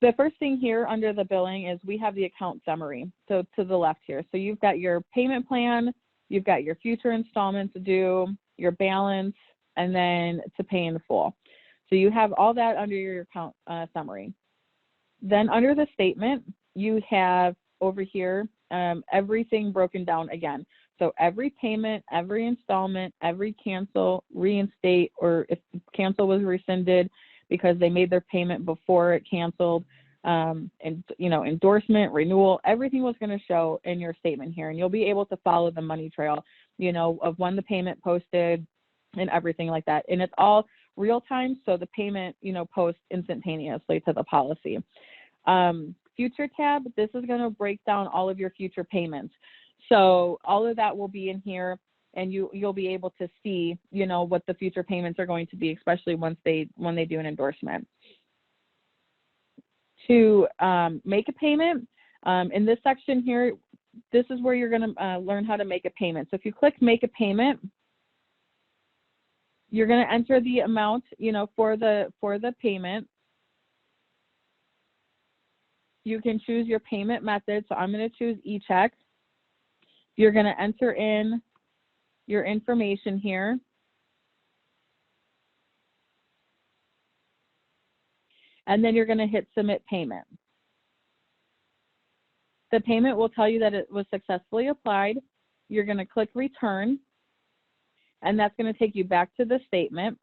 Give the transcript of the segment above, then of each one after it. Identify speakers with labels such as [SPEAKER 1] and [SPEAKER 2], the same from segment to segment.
[SPEAKER 1] the first thing here under the billing is we have the account summary. So to the left here. So you've got your payment plan, you've got your future installments due, your balance, and then to pay in full. So you have all that under your account summary. Then under the statement, you have over here everything broken down again. So every payment, every installment, every cancel, reinstate, or if cancel was rescinded because they made their payment before it canceled, and endorsement, renewal, everything was going to show in your statement here, and you'll be able to follow the money trail, of when the payment posted and everything like that. And it's all real time, so the payment, posts instantaneously to the policy. Future tab, this is going to break down all of your future payments. So all of that will be in here, and you'll be able to see, what the future payments are going to be, especially when they do an endorsement. To make a payment, in this section here, this is where you're going to learn how to make a payment. So if you click make a payment, you're going to enter the amount, for the payment. You can choose your payment method. So I'm going to choose e-check. You're going to enter in your information here. And then you're going to hit submit payment. The payment will tell you that it was successfully applied. You're going to click return, and that's going to take you back to the statement.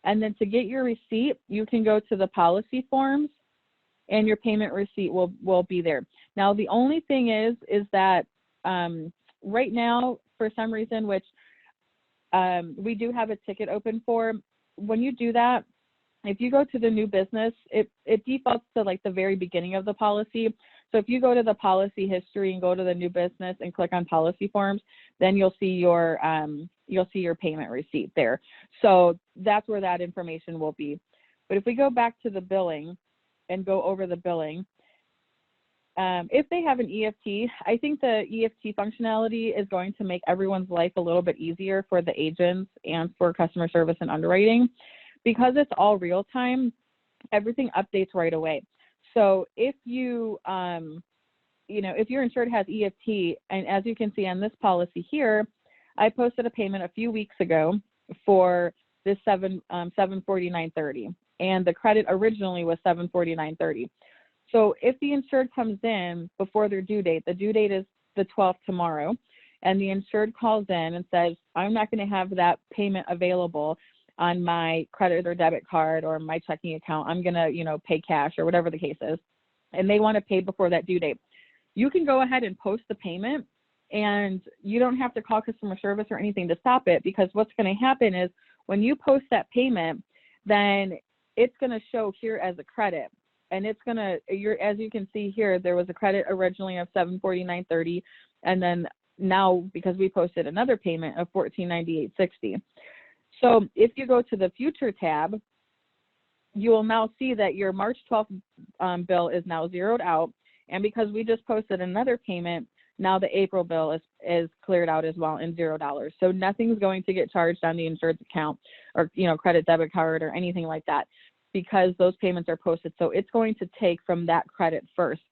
[SPEAKER 1] And then to get your receipt, you can go to the policy forms, and your payment receipt will be there. Now, the only thing is that right now, for some reason, which we do have a ticket open for, when you do that, if you go to the new business, it defaults to like the very beginning of the policy. So if you go to the policy history and go to the new business and click on policy forms, then you'll see your payment receipt there. So that's where that information will be. But if we go back to the billing and go over the billing, if they have an EFT, I think the EFT functionality is going to make everyone's life a little bit easier for the agents and for customer service and underwriting. Because it's all real time, everything updates right away. So if you, if your insured has EFT, and as you can see on this policy here, I posted a payment a few weeks ago for this $749.30, and the credit originally was $749.30. So if the insured comes in before their due date, the due date is the 12th tomorrow, and the insured calls in and says, I'm not going to have that payment available on my credit or debit card or my checking account, I'm going to, pay cash or whatever the case is, and they want to pay before that due date, you can go ahead and post the payment, and you don't have to call customer service or anything to stop it, because what's going to happen is when you post that payment, then it's going to show here as a credit, and it's going to, as you can see here, there was a credit originally of $749.30, and then now, because we posted another payment of $1498.60. So if you go to the future tab, you will now see that your March 12th bill is now zeroed out. And because we just posted another payment, now the April bill is cleared out as well in $0. So nothing's going to get charged on the insured's account or, credit debit card or anything like that, because those payments are posted. So it's going to take from that credit first.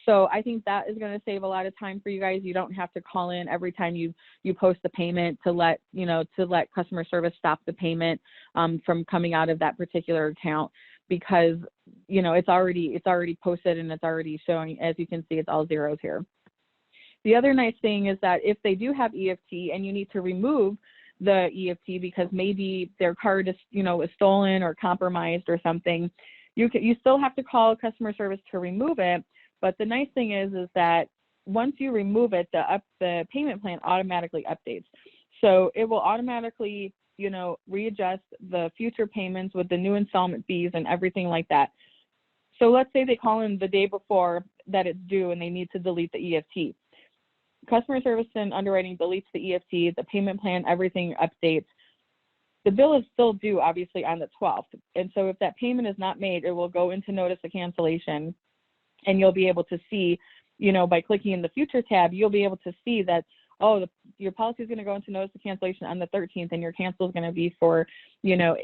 [SPEAKER 1] So I think that is going to save a lot of time for you guys. You don't have to call in every time you post the payment to let customer service stop the payment from coming out of that particular account, because it's already posted and it's already showing. As you can see, it's all zeros here. The other nice thing is that if they do have EFT and you need to remove the EFT because maybe their card is is stolen or compromised or something, you still have to call customer service to remove it. But the nice thing is that once you remove it, the payment plan automatically updates. So it will automatically, readjust the future payments with the new installment fees and everything like that. So let's say they call in the day before that it's due and they need to delete the EFT. Customer service and underwriting deletes the EFT, the payment plan, everything updates. The bill is still due, obviously, on the 12th. And so if that payment is not made, it will go into notice of cancellation. And you'll be able to see, by clicking in the future tab, you'll be able to see that, your policy is going to go into notice of cancellation on the 13th, and your cancel is going to be for,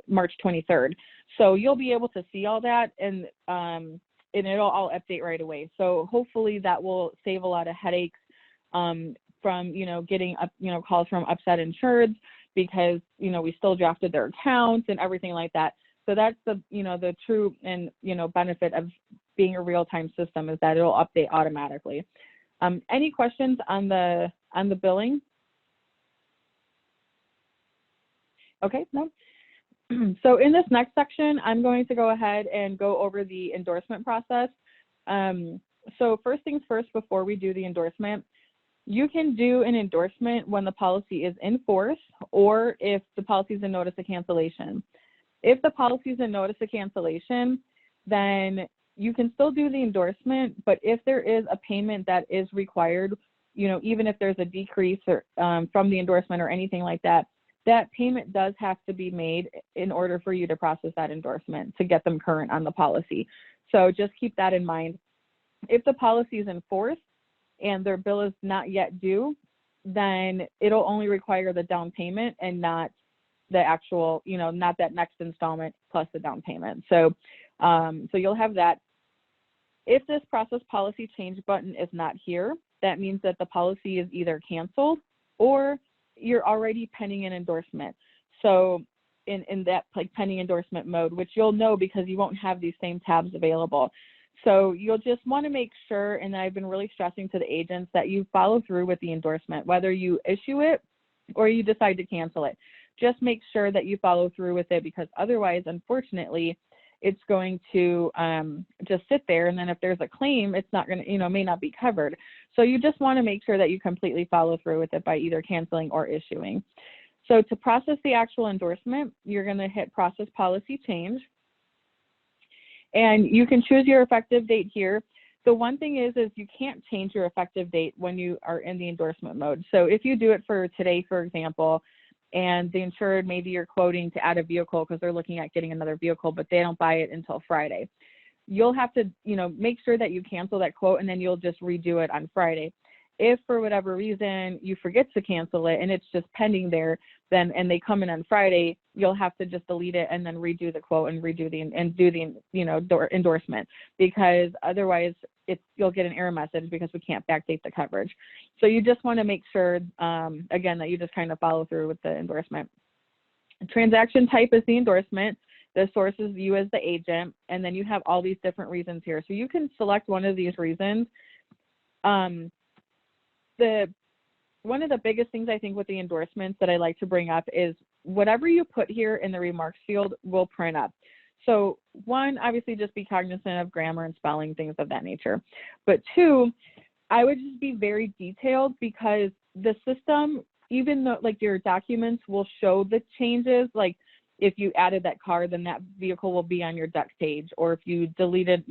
[SPEAKER 1] March 23rd. So you'll be able to see all that. And and it'll all update right away. So hopefully that will save a lot of headaches from, getting up, calls from upset insureds because, we still drafted their accounts and everything like that. So that's the true and, benefit of being a real-time system is that it'll update automatically. Any questions on the billing? Okay, no. So in this next section, I'm going to go ahead and go over the endorsement process. So first things first, before we do the endorsement, you can do an endorsement when the policy is in force or if the policy is in notice of cancellation. If the policy is in notice of cancellation, then you can still do the endorsement, but if there is a payment that is required, even if there's a decrease or, from the endorsement or anything like that, that payment does have to be made in order for you to process that endorsement to get them current on the policy. So just keep that in mind. If the policy is in force and their bill is not yet due, then it'll only require the down payment and not the actual, not that next installment plus the down payment. So, so you'll have that. If this process policy change button is not here, that means that the policy is either canceled or you're already pending an endorsement. So in that pending endorsement mode, which you'll know because you won't have these same tabs available. So you'll just want to make sure, and I've been really stressing to the agents, that you follow through with the endorsement, whether you issue it or you decide to cancel it. Just make sure that you follow through with it, because otherwise, unfortunately, it's going to just sit there, and then if there's a claim, it's not going to, may not be covered. So you just want to make sure that you completely follow through with it by either canceling or issuing. So to process the actual endorsement, you're going to hit process policy change, and you can choose your effective date here. The one thing is you can't change your effective date when you are in the endorsement mode. So if you do it for today, for example, and the insured, maybe you're quoting to add a vehicle because they're looking at getting another vehicle, but they don't buy it until Friday. You'll have to, make sure that you cancel that quote, and then you'll just redo it on Friday. If for whatever reason you forget to cancel it and it's just pending there, then, and they come in on Friday, you'll have to just delete it and then redo the quote and do the endorsement, because otherwise you'll get an error message because we can't backdate the coverage. So you just want to make sure, again, that you just kind of follow through with the endorsement. Transaction type is the endorsement. The source is you as the agent, and then you have all these different reasons here. So you can select one of these reasons. One of the biggest things I think with the endorsements that I like to bring up is whatever you put here in the remarks field will print up. So one, obviously just be cognizant of grammar and spelling, things of that nature. But two, I would just be very detailed, because the system, even though your documents will show the changes, like if you added that car, then that vehicle will be on your deck page, or if you deleted,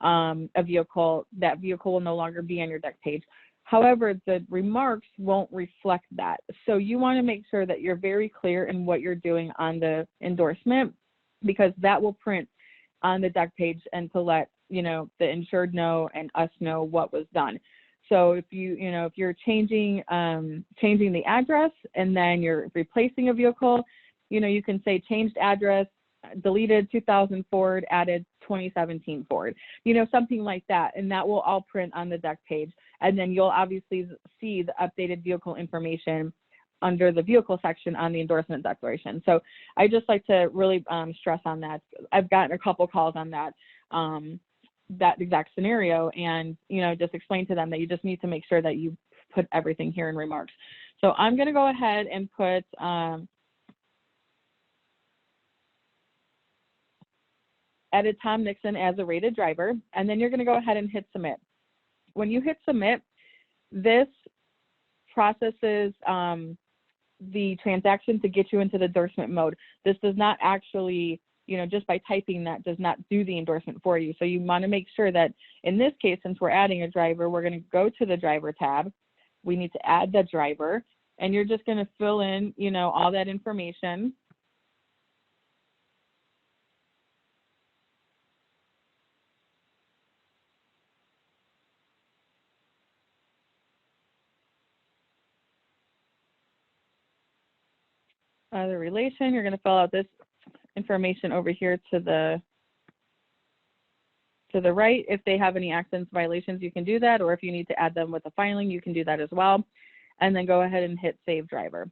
[SPEAKER 1] a vehicle, that vehicle will no longer be on your deck page. However, the remarks won't reflect that. So you want to make sure that you're very clear in what you're doing on the endorsement, because that will print on the deck page and to let, the insured know and us know what was done. So if if you're changing the address and then you're replacing a vehicle, you can say changed address, deleted 2000 Ford, added 2017 Ford, something like that. And that will all print on the deck page. And then you'll obviously see the updated vehicle information under the vehicle section on the endorsement declaration. So I just like to really stress on that. I've gotten a couple calls on that, that exact scenario, and, just explain to them that you just need to make sure that you put everything here in remarks. So I'm going to go ahead and put, edit Tom Nixon as a rated driver, and then you're going to go ahead and hit submit. When you hit submit, this processes the transaction to get you into the endorsement mode. This does not actually, just by typing that does not do the endorsement for you. So you want to make sure that in this case, since we're adding a driver, we're going to go to the driver tab. We need to add the driver, and you're just going to fill in, all that information. The relation, you're going to fill out this information over here to the to the right. If they have any accidents, violations, you can do that, or if you need to add them with a filing, you can do that as well. And then go ahead and hit Save Driver.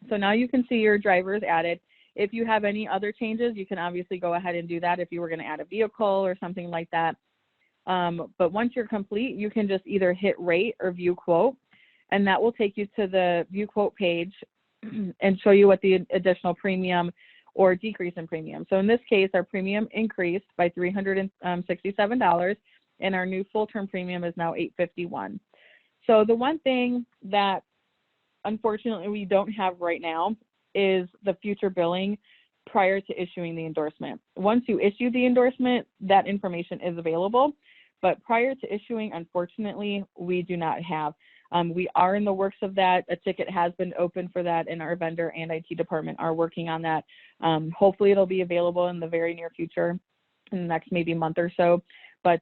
[SPEAKER 1] So now you can see your drivers added. If you have any other changes, you can obviously go ahead and do that if you were going to add a vehicle or something like that. But once you're complete, you can just either hit Rate or View Quote, and that will take you to the View Quote page and show you what the additional premium or decrease in premium. So in this case, our premium increased by $367, and our new full-term premium is now $851. So the one thing that unfortunately we don't have right now is the future billing prior to issuing the endorsement. Once you issue the endorsement, that information is available, but prior to issuing, unfortunately, we do not have. We are in the works of that. A ticket has been open for that, and our vendor and IT department are working on that. Hopefully it'll be available in the very near future, in the next maybe month or so. But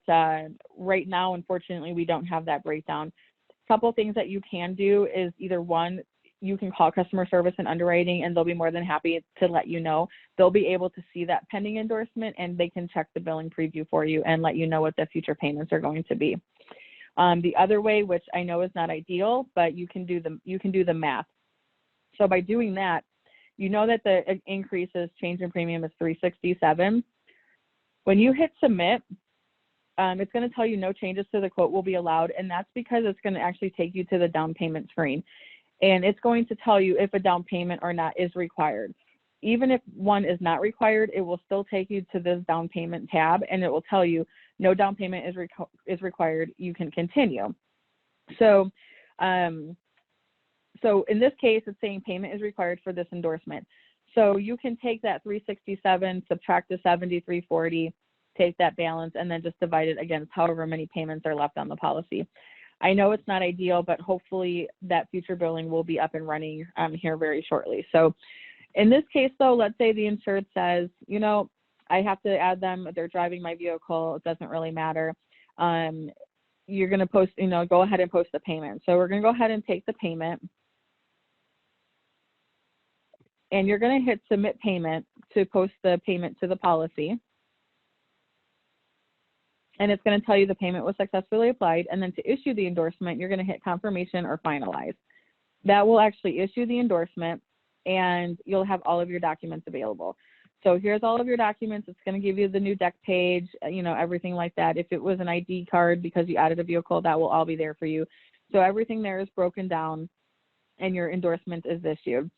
[SPEAKER 1] right now, unfortunately, we don't have that breakdown. A couple things that you can do is either one, you can call customer service and underwriting, and they'll be more than happy to let you know. They'll be able to see that pending endorsement, and they can check the billing preview for you and let you know what the future payments are going to be. The other way, which I know is not ideal, but you can do the math. So by doing that, you know that the increases change in premium is $367. When you hit submit, it's going to tell you no changes to the quote will be allowed, and that's because it's going to actually take you to the down payment screen. And it's going to tell you if a down payment or not is required. Even if one is not required, it will still take you to this down payment tab, and it will tell you no down payment is required. You can continue. So, so in this case, it's saying payment is required for this endorsement. So you can take that 367, subtract the 7340, take that balance, and then just divide it against however many payments are left on the policy. I know it's not ideal, but hopefully that future billing will be up and running here very shortly. So in this case, though, let's say the insured says, you know, I have to add them, they're driving my vehicle, it doesn't really matter. You're going to post, you know, go ahead and post the payment. So we're going to go ahead and take the payment. And you're going to hit submit payment to post the payment to the policy. And it's going to tell you the payment was successfully applied. And then to issue the endorsement, you're going to hit confirmation or finalize. That will actually issue the endorsement, and you'll have all of your documents available. So here's all of your documents. It's going to give you the new deck page, you know, everything like that. If it was an ID card because you added a vehicle, that will all be there for you. So everything there is broken down, and your endorsement is issued.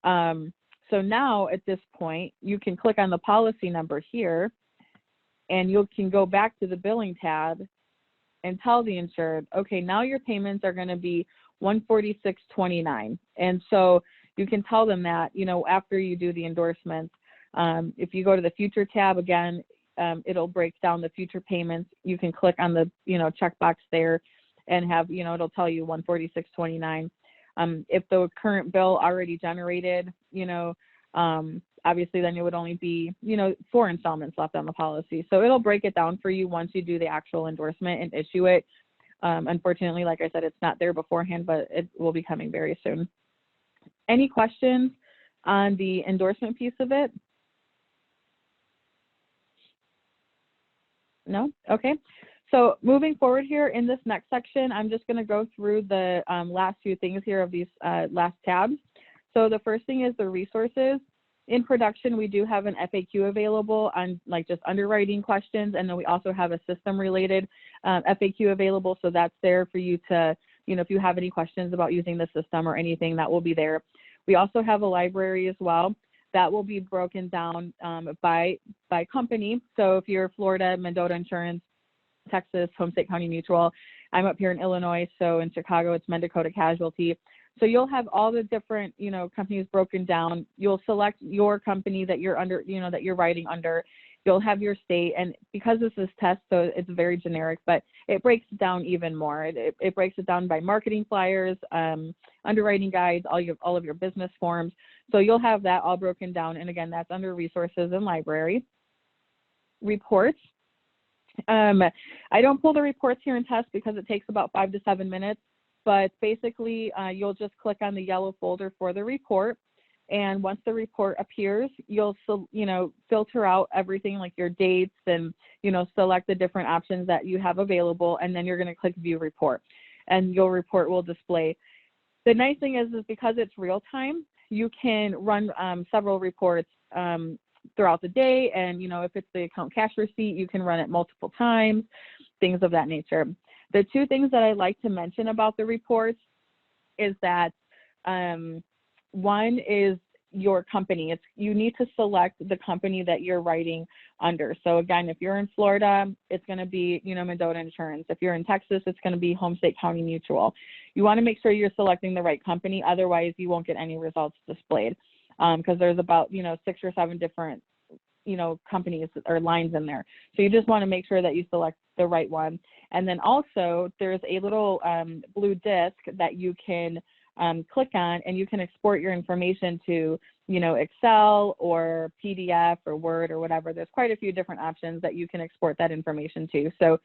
[SPEAKER 1] So now at this point, you can click on the policy number here, and you can go back to the billing tab and tell the insured, okay, now your payments are going to be $146.29. And so you can tell them that, you know, after you do the endorsement. If you go to the future tab again, it'll break down the future payments. You can click on the, you know, checkbox there and have, you know, it'll tell you $146.29. If the current bill already generated, you know, obviously then it would only be, you know, 4 installments left on the policy. So it'll break it down for you once you do the actual endorsement and issue it. Unfortunately, like I said, it's not there beforehand, but it will be coming very soon. Any questions on the endorsement piece of it? No? Okay. So moving forward here in this next section, I'm just going to go through the last few things here of these last tabs. So the first thing is the resources. In production, we do have an FAQ available on like just underwriting questions, and then we also have a system-related FAQ available. So that's there for you to, you know, if you have any questions about using the system or anything, that will be there. We also have a library as well. That will be broken down by company. So if you're Florida, Mendota Insurance, Texas, Homestead County Mutual. I'm up here in Illinois, so in Chicago, it's Mendota Casualty. So you'll have all the different, you know, companies broken down. You'll select your company that you're under, you know, that you're writing under. You'll have your state, and because this is test, so it's very generic, but it breaks it down even more. It breaks it down by marketing flyers, underwriting guides, all of your business forms. So you'll have that all broken down, and again, that's under resources and library. Reports. I don't pull the reports here in test because it takes about 5 to 7 minutes, but basically you'll just click on the yellow folder for the report, And once the report appears, you'll, filter out everything like your dates and, select the different options that you have available. And then you're going to click view report, and your report will display. The nice thing is because it's real time, you can run several reports throughout the day. And, if it's the account cash receipt, you can run it multiple times, things of that nature. The two things that I like to mention about the reports is that one is your company. You need to select the company that you're writing under. So again, if you're in Florida, it's going to be, Mendota Insurance. If you're in Texas, it's going to be Home State County Mutual. You want to make sure you're selecting the right company. Otherwise, you won't get any results displayed because there's about, 6 or 7 different, companies or lines in there. So you just want to make sure that you select the right one. And then also there's a little blue disc that you can click on, and you can export your information to, Excel or PDF or Word or whatever. There's quite a few different options that you can export that information to. So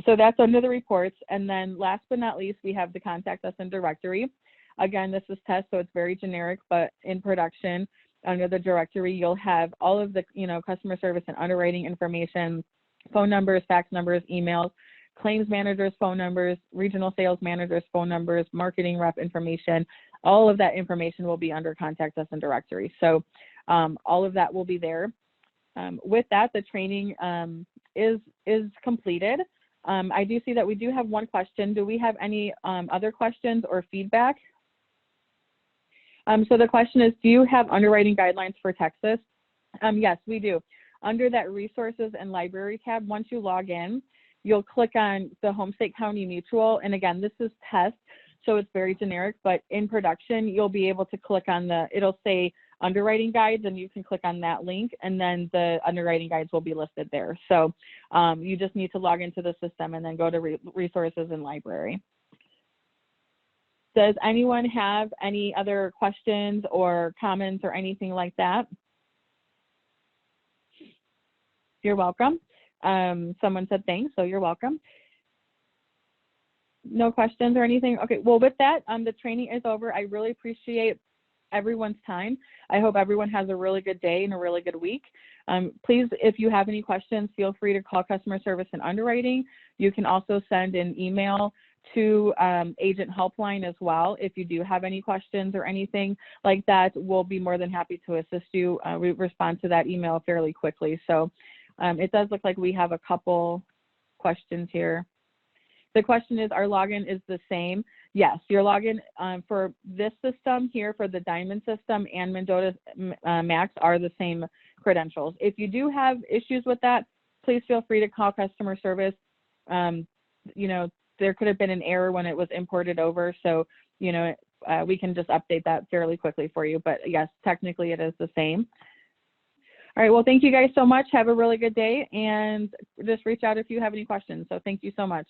[SPEAKER 1] that's under the reports. And then last but not least, we have the contact us in directory. Again, this is test, so it's very generic, but in production, under the directory, you'll have all of the, customer service and underwriting information, phone numbers, fax numbers, emails, claims managers' phone numbers, regional sales managers' phone numbers, marketing rep information. All of that information will be under contact us in directory. So all of that will be there. With that, the training is completed. I do see that we do have one question. Do we have any other questions or feedback? So the question is, do you have underwriting guidelines for Texas? Yes, we do. Under that resources and library tab, once you log in, you'll click on the Home State County Mutual. And again, this is test, so it's very generic, but in production, you'll be able to click on it'll say underwriting guides, and you can click on that link, and then the underwriting guides will be listed there. So you just need to log into the system and then go to resources and library. Does anyone have any other questions or comments or anything like that? You're welcome. Someone said thanks, so you're welcome. No questions or anything? Okay, well, with that, the training is over. I really appreciate everyone's time. I hope everyone has a really good day and a really good week. Please, if you have any questions, feel free to call customer service and underwriting. You can also send an email to agent helpline as well. If you do have any questions or anything like that, we'll be more than happy to assist you. We respond to that email fairly quickly. So it does look like we have a couple questions here. The question is, our login is the same? Yes, your login for this system here, for the Diamond system and Mendota Max, are the same credentials. If you do have issues with that, please feel free to call customer service. There could have been an error when it was imported over, so we can just update that fairly quickly for you. But yes, technically it is the same. All right, well, thank you guys so much. Have a really good day, and just reach out if you have any questions. So thank you so much.